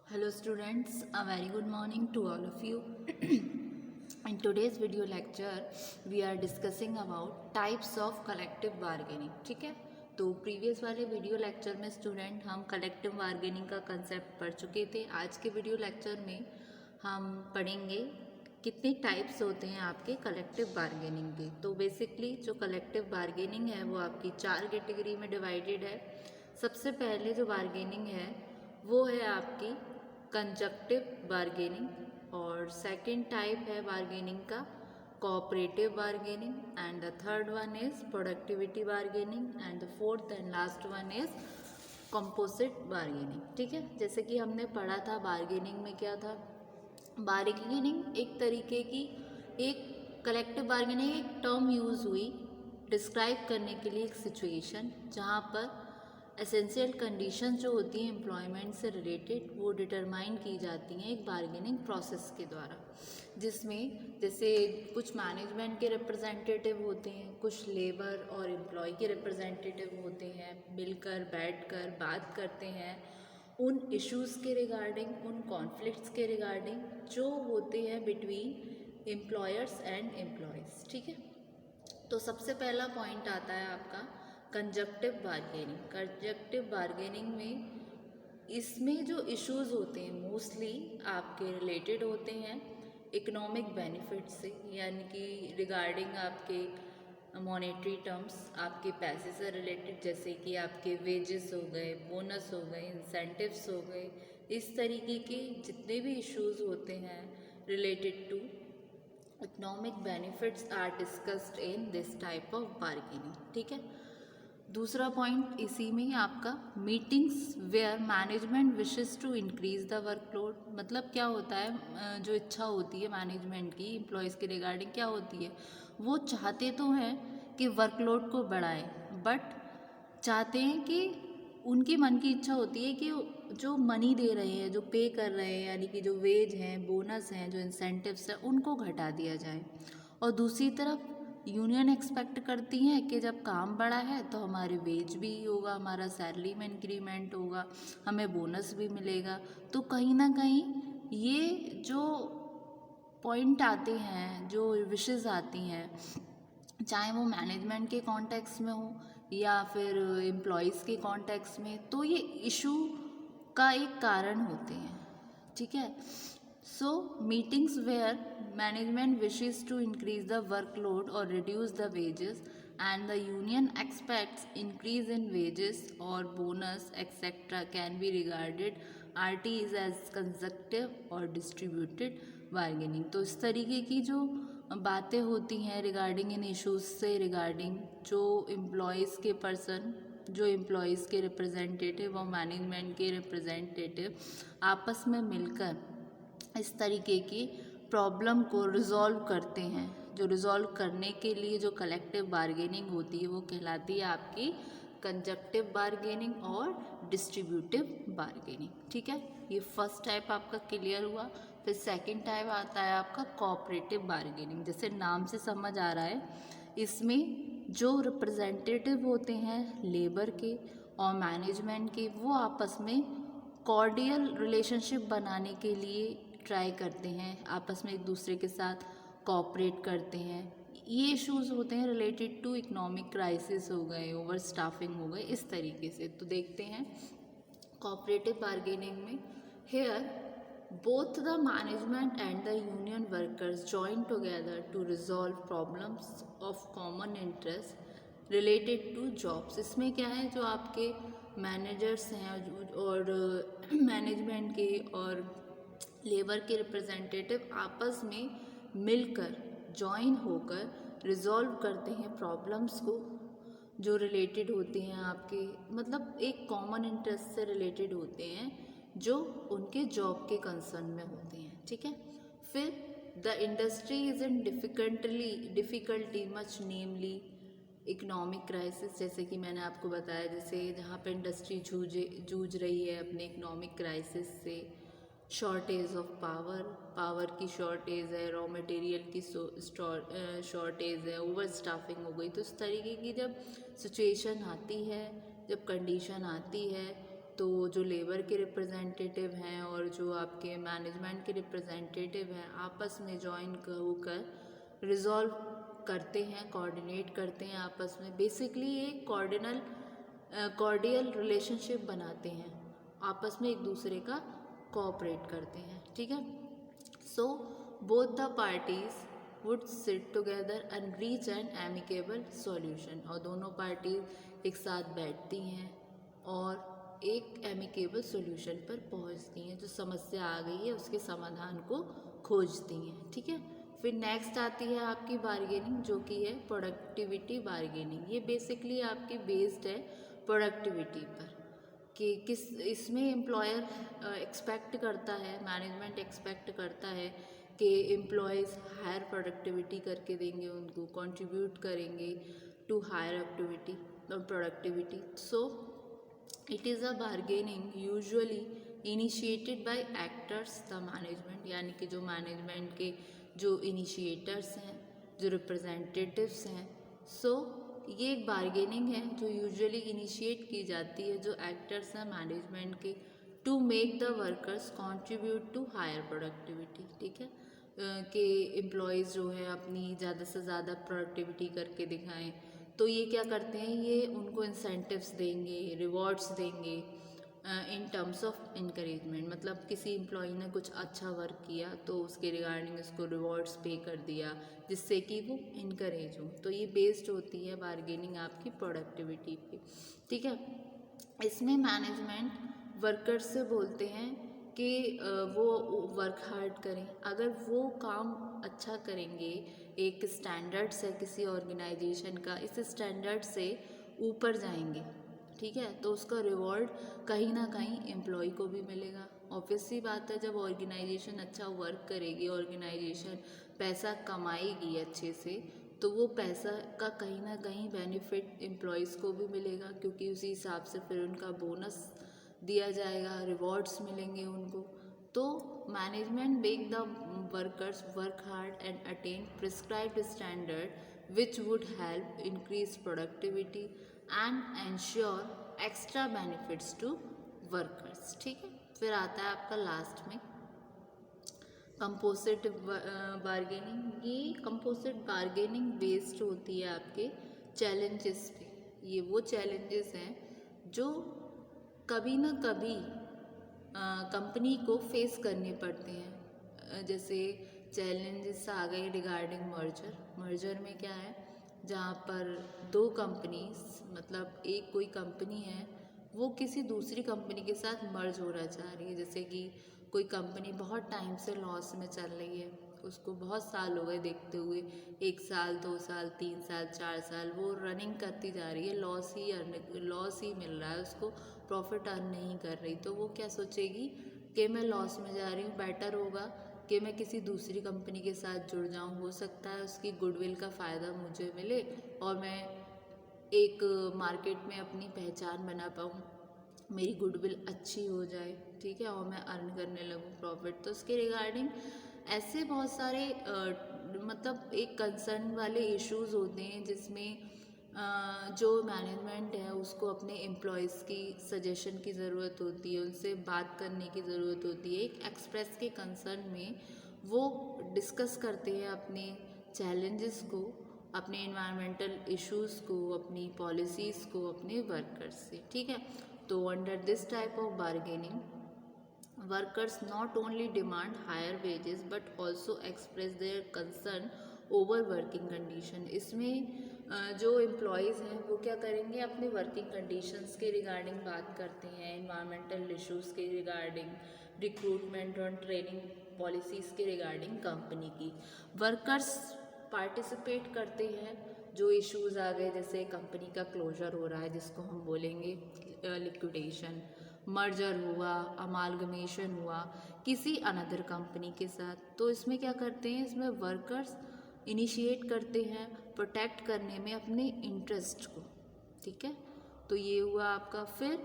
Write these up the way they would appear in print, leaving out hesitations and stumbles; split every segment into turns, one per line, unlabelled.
Hello students, a very good morning to all of you. In today's video lecture, we are discussing about types of collective bargaining. ठीक है, तो previous वाले video lecture में student हम collective bargaining का concept पढ़ चुके थे। आज के वीडियो लेक्चर में हम पढ़ेंगे कितने टाइप्स होते हैं आपके कलेक्टिव बार्गेनिंग के। तो बेसिकली जो कलेक्टिव बार्गेनिंग है वो आपकी 4 कैटेगरी में डिवाइडेड है। सबसे पहले जो बार्गेनिंग है वो है आपकी कंजक्टिव बार्गेनिंग और सेकंड टाइप है बार्गेनिंग का cooperative bargaining and the third one is productivity bargaining and the fourth and last one is composite bargaining. ठीक है, जैसे कि हमने पढ़ा था बार्गेनिंग में क्या था। बार्गेनिंग एक तरीके की एक कलेक्टिव बार्गेनिंग एक टर्म यूज़ हुई डिस्क्राइब करने के लिए एक सिचुएशन जहाँ पर एसेंशियल कंडीशन जो होती हैं एम्प्लॉयमेंट से रिलेटेड वो डिटरमाइन की जाती हैं एक बार्गेनिंग प्रोसेस के द्वारा, जिसमें जैसे कुछ मैनेजमेंट के रिप्रेजेंटेटिव होते हैं, कुछ लेबर और एम्प्लॉय के रिप्रेजेंटेटिव होते हैं, मिलकर बैठकर बात करते हैं उन इश्यूज़ के रिगार्डिंग, उन कॉन्फ्लिक्ट्स के रिगार्डिंग जो होते हैं बिटवीन एम्प्लॉयर्स एंड एम्प्लॉयज़। ठीक है, तो सबसे पहला पॉइंट आता है आपका कंजक्टिव बार्गेनिंग। कंजक्टिव बार्गेनिंग में इसमें जो इश्यूज़ होते हैं मोस्टली आपके रिलेटेड होते हैं इकोनॉमिक बेनिफिट से, यानी कि रिगार्डिंग आपके मॉनेटरी टर्म्स, आपके पैसे से रिलेटेड, जैसे कि आपके वेजेस हो गए, बोनस हो गए, इंसेंटिव्स हो गए। इस तरीके के जितने भी इश्यूज़ होते हैं related to economic benefits are discussed in this type of bargaining. ठीक है, दूसरा पॉइंट इसी में ही आपका meetings where management wishes to increase the workload. मतलब क्या होता है, जो इच्छा होती है मैनेजमेंट की एम्प्लॉयज़ के रिगार्डिंग क्या होती है, वो चाहते तो हैं कि वर्कलोड को बढ़ाएं, बट चाहते हैं कि उनकी मन की इच्छा होती है कि जो मनी दे रहे हैं, जो पे कर रहे हैं, यानी कि जो वेज हैं, बोनस हैं, जो इंसेंटिव्स हैं, उनको घटा दिया जाए। और दूसरी तरफ यूनियन एक्सपेक्ट करती हैं कि जब काम बढ़ा है तो हमारे वेज भी होगा, हमारा सैलरी में इंक्रीमेंट होगा, हमें बोनस भी मिलेगा। तो कहीं ना कहीं ये जो पॉइंट आते हैं, जो विशेस आती हैं, चाहे वो मैनेजमेंट के कॉन्टेक्स्ट में हो या फिर एम्प्लॉयज़ के कॉन्टेक्स्ट में, तो ये इशू का एक कारण होते हैं। ठीक है, so meetings where management wishes to increase the workload or reduce the wages and the union expects increase in wages or bonus etc can be regarded RTs as consecutive or distributed bargaining। तो इस तरीके की जो बातें होती हैं regarding इन issues से, regarding जो एम्प्लॉयज़ के पर्सन, जो एम्प्लॉयज़ के रिप्रेजेंटेटिव और मैनेजमेंट के रिप्रेजेंटेटिव आपस में मिलकर इस तरीके की प्रॉब्लम को रिजॉल्व करते हैं। जो रिजॉल्व करने के लिए जो कलेक्टिव बार्गेनिंग होती है वो कहलाती है आपकी कंजक्टिव बार्गेनिंग और डिस्ट्रीब्यूटिव बार्गेनिंग। ठीक है, ये फर्स्ट टाइप आपका क्लियर हुआ। फिर सेकंड टाइप आता है आपका कोऑपरेटिव बार्गेनिंग। जैसे नाम से समझ आ रहा है, इसमें जो रिप्रेजेंटेटिव होते हैं लेबर के और मैनेजमेंट के, वो आपस में कॉर्डियल रिलेशनशिप बनाने के लिए ट्राई करते हैं, आपस में एक दूसरे के साथ कोऑपरेट करते हैं। ये इश्यूज़ होते हैं रिलेटेड टू इकोनॉमिक क्राइसिस हो गए, ओवर स्टाफिंग हो गए, इस तरीके से। तो देखते हैं कोऑपरेटिव बार्गेनिंग में, here both the management and the union workers join together to resolve problems of common interest related to jobs. इसमें क्या है, जो आपके मैनेजर्स हैं और मैनेजमेंट के और लेबर के रिप्रेजेंटेटिव आपस में मिलकर जॉइन होकर रिजॉल्व करते हैं प्रॉब्लम्स को जो रिलेटेड होती हैं आपके, मतलब एक कॉमन इंटरेस्ट से रिलेटेड होते हैं जो उनके जॉब के कंसर्न में होते हैं। ठीक है, फिर the industry is in difficulty much, namely economic crisis. जैसे कि मैंने आपको बताया, जैसे जहाँ पे इंडस्ट्री जूझ रही है अपने इकोनॉमिक क्राइसिस से, शॉर्टेज ऑफ पावर की शॉर्टेज है, रॉ मटेरियल की शॉर्टेज है, ओवर स्टाफिंग हो गई। तो इस तरीके की जब सिचुएशन आती है, जब कंडीशन आती है तो जो लेबर के रिप्रेजेंटेटिव हैं और जो आपके मैनेजमेंट के रिप्रेजेंटेटिव हैं आपस में जॉइन होकर रिजॉल्व करते हैं, कोऑर्डिनेट करते हैं आपस में। बेसिकली एक कॉर्डियल रिलेशनशिप बनाते हैं, आपस में एक दूसरे का कोऑपरेट करते हैं, ठीक है। So both the parties would sit together and reach an amicable solution, और दोनों पार्टीज एक साथ बैठती हैं और एक एमिकेबल सॉल्यूशन पर पहुंचती हैं, जो समस्या आ गई है उसके समाधान को खोजती हैं, ठीक है। फिर नेक्स्ट आती है आपकी बार्गेनिंग, जो कि है प्रोडक्टिविटी बार्गेनिंग। ये बेसिकली आपकी बेस्ड है प्रोडक्टिविटी पर, कि किस इसमें एम्प्लॉयर एक्सपेक्ट करता है, मैनेजमेंट एक्सपेक्ट करता है कि एम्प्लॉयज़ हायर प्रोडक्टिविटी करके देंगे, उनको कंट्रीब्यूट करेंगे टू हायर एक्टिविटी और productivity. So it is a bargaining usually initiated by actors the management, यानी कि जो मैनेजमेंट के जो इनिशिएटर्स हैं, जो रिप्रेजेंटेटिव्स हैं। सो ये एक बार्गेनिंग है जो यूजुअली इनिशिएट की जाती है जो एक्टर्स हैं मैनेजमेंट के, to make the workers contribute to higher productivity, ठीक है, कि एम्प्लॉयज़ जो है अपनी ज़्यादा से ज़्यादा प्रोडक्टिविटी करके दिखाएं। तो ये क्या करते हैं, ये उनको इंसेंटिव्स देंगे, रिवॉर्ड्स देंगे इन टर्म्स ऑफ इंकरेजमेंट। मतलब किसी एम्प्लॉय ने कुछ अच्छा वर्क किया तो उसके रिगार्डिंग उसको रिवॉर्ड्स पे कर दिया, जिससे कि वो इनकरेज हो। तो ये बेस्ड होती है बार्गेनिंग आपकी प्रोडक्टिविटी पे, ठीक है। इसमें मैनेजमेंट वर्कर्स से बोलते हैं कि वो वर्क हार्ड करें। अगर वो काम अच्छा करेंगे, एक स्टैंडर्ड्स है किसी ऑर्गेनाइजेशन का, इस स्टैंडर्ड से ऊपर जाएंगे, ठीक है, तो उसका रिवॉर्ड कहीं ना कहीं एम्प्लॉय को भी मिलेगा। ऑब्वियस सी बात है, जब ऑर्गेनाइजेशन अच्छा वर्क करेगी, ऑर्गेनाइजेशन पैसा कमाएगी अच्छे से, तो वो पैसा का कहीं ना कहीं बेनिफिट एम्प्लॉयज़ को भी मिलेगा, क्योंकि उसी हिसाब से फिर उनका बोनस दिया जाएगा, रिवॉर्ड्स मिलेंगे उनको। तो management make the workers work hard and attain prescribed standard which would help increase productivity and ensure extra benefits to workers, ठीक है। फिर आता है आपका लास्ट में कंपोजिट बार्गेनिंग। ये कंपोजिट बार्गेनिंग बेस्ड होती है आपके चैलेंजेस पे। ये वो चैलेंजेस हैं जो कभी ना कभी कंपनी को फेस करने पड़ते हैं। जैसे चैलेंजेस आ गए रिगार्डिंग मर्जर में क्या है, जहाँ पर दो कंपनीज, मतलब एक कोई कंपनी है वो किसी दूसरी कंपनी के साथ मर्ज होना चाह रही है। जैसे कि कोई कंपनी बहुत टाइम से लॉस में चल रही है, उसको बहुत साल हो गए देखते हुए, 1 साल 2 साल 3 साल 4 साल वो रनिंग करती जा रही है, लॉस ही मिल रहा है उसको, प्रॉफिट अर्न नहीं कर रही। तो वो क्या सोचेगी कि मैं लॉस में जा रही हूँ, बेटर होगा कि मैं किसी दूसरी कंपनी के साथ जुड़ जाऊँ, हो सकता है उसकी गुडविल का फ़ायदा मुझे मिले और मैं एक मार्केट में अपनी पहचान बना पाऊँ, मेरी गुडविल अच्छी हो जाए, ठीक है, और मैं अर्न करने लगूँ प्रॉफिट। तो उसके रिगार्डिंग ऐसे बहुत सारे मतलब एक कंसर्न वाले इश्यूज होते हैं, जिसमें जो मैनेजमेंट है उसको अपने एम्प्लॉयज़ की सजेशन की ज़रूरत होती है, उनसे बात करने की ज़रूरत होती है। एक एक्सप्रेस के कंसर्न में वो डिस्कस करते हैं अपने चैलेंजेस को, अपने इन्वायरमेंटल इश्यूज़ को, अपनी पॉलिसीज़ को अपने वर्कर्स से, ठीक है। तो under this type of bargaining workers not only demand higher wages but also express their concern over working condition. इसमें जो एम्प्लॉयज़ हैं वो क्या करेंगे, अपने वर्किंग कंडीशंस के रिगार्डिंग बात करते हैं, इन्वायरमेंटल इश्यूज़ के रिगार्डिंग, रिक्रूटमेंट और ट्रेनिंग पॉलिसीज़ के रिगार्डिंग कंपनी की। वर्कर्स पार्टिसिपेट करते हैं जो इश्यूज़ आ गए, जैसे कंपनी का क्लोजर हो रहा है जिसको हम बोलेंगे लिक्विडेशन, मर्जर हुआ, अमालगमेशन हुआ किसी अनदर कंपनी के साथ। तो इसमें क्या करते हैं, इसमें वर्कर्स इनिशिएट करते हैं प्रोटेक्ट करने में अपने इंटरेस्ट को, ठीक है। तो ये हुआ आपका। फिर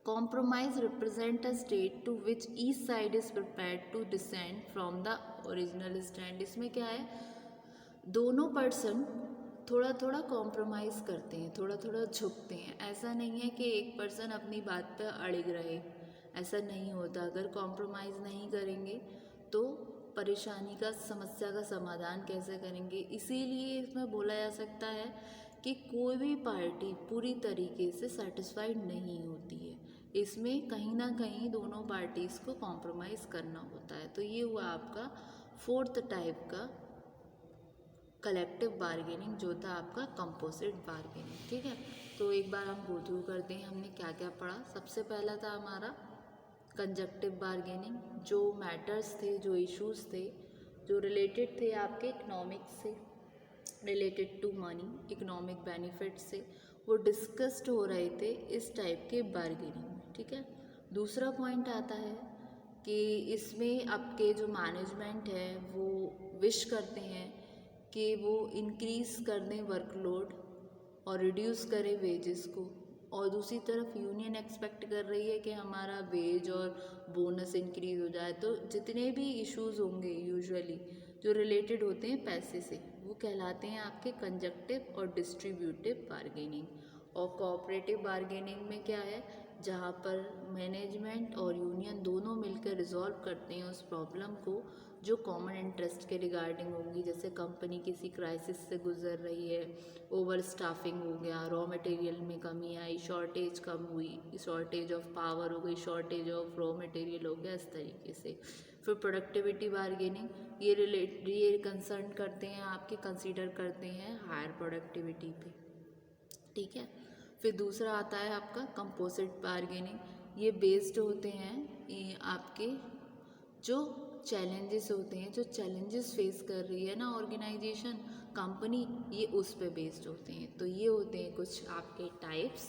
compromise represent a state to which each side is prepared to descend from the original stand. इसमें क्या है, दोनों पर्सन थोड़ा थोड़ा कॉम्प्रोमाइज़ करते हैं, थोड़ा थोड़ा झुकते हैं। ऐसा नहीं है कि एक पर्सन अपनी बात पे अड़िग रहे, ऐसा नहीं होता। अगर कॉम्प्रोमाइज़ नहीं करेंगे तो परेशानी का, समस्या का समाधान कैसे करेंगे। इसीलिए इसमें बोला जा सकता है कि कोई भी पार्टी पूरी तरीके से सेटिस्फाइड नहीं होती है, इसमें कहीं ना कहीं दोनों पार्टीज़ को कॉम्प्रोमाइज़ करना होता है। तो ये हुआ आपका फोर्थ टाइप का कलेक्टिव बार्गेनिंग, जो था आपका कंपोजिट बार्गेनिंग। ठीक है, तो एक बार हम गो थ्रू करते हैं हमने क्या क्या पढ़ा। सबसे पहला था हमारा कंजक्टिव बार्गेनिंग, जो मैटर्स थे, जो इश्यूज थे, जो रिलेटेड थे आपके इकोनॉमिक्स से, related to money, economic benefit से, वो डिस्कस्ड हो रहे थे इस टाइप के बार्गेनिंग में। ठीक है, दूसरा पॉइंट आता है कि इसमें आपके जो मैनेजमेंट है वो विश करते हैं कि वो इंक्रीज़ कर दें वर्कलोड और रिड्यूस करें वेजेस को, और दूसरी तरफ यूनियन एक्सपेक्ट कर रही है कि हमारा वेज और बोनस इंक्रीज़ हो जाए। तो जितने भी इश्यूज होंगे यूजुअली जो रिलेटेड होते हैं पैसे से, वो कहलाते हैं आपके कंजक्टिव और डिस्ट्रीब्यूटिव बार्गेनिंग। और कोऑपरेटिव बार्गेनिंग में क्या है, जहाँ पर मैनेजमेंट और यूनियन दोनों मिलकर रिजॉल्व करते हैं उस प्रॉब्लम को जो कॉमन इंटरेस्ट के रिगार्डिंग होगी। जैसे कंपनी किसी क्राइसिस से गुजर रही है, ओवर स्टाफिंग हो गया, रॉ मटेरियल में कमी आई, शॉर्टेज कम हुई, शॉर्टेज ऑफ पावर हो गई, शॉर्टेज ऑफ रॉ मटेरियल हो गया, इस तरीके से। फिर प्रोडक्टिविटी बार्गेनिंग, ये कंसर्न करते हैं आपके, कंसीडर करते हैं हायर प्रोडक्टिविटी पे। ठीक है, फिर दूसरा आता है आपका कंपोजिट बार्गेनिंग। ये बेस्ड होते हैं ये आपके जो चैलेंजेस होते हैं, जो चैलेंजेस फेस कर रही है ना ऑर्गेनाइजेशन, कंपनी, ये उस पे बेस्ड होते हैं। तो ये होते हैं कुछ आपके टाइप्स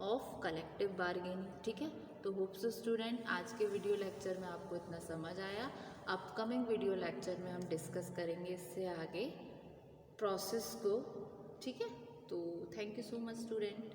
ऑफ कलेक्टिव बार्गेनिंग। ठीक है, तो होप सो स्टूडेंट आज के वीडियो लेक्चर में आपको इतना समझ आया। अपकमिंग वीडियो लेक्चर में हम डिस्कस करेंगे इससे आगे प्रोसेस को। ठीक है, तो thank you so much student.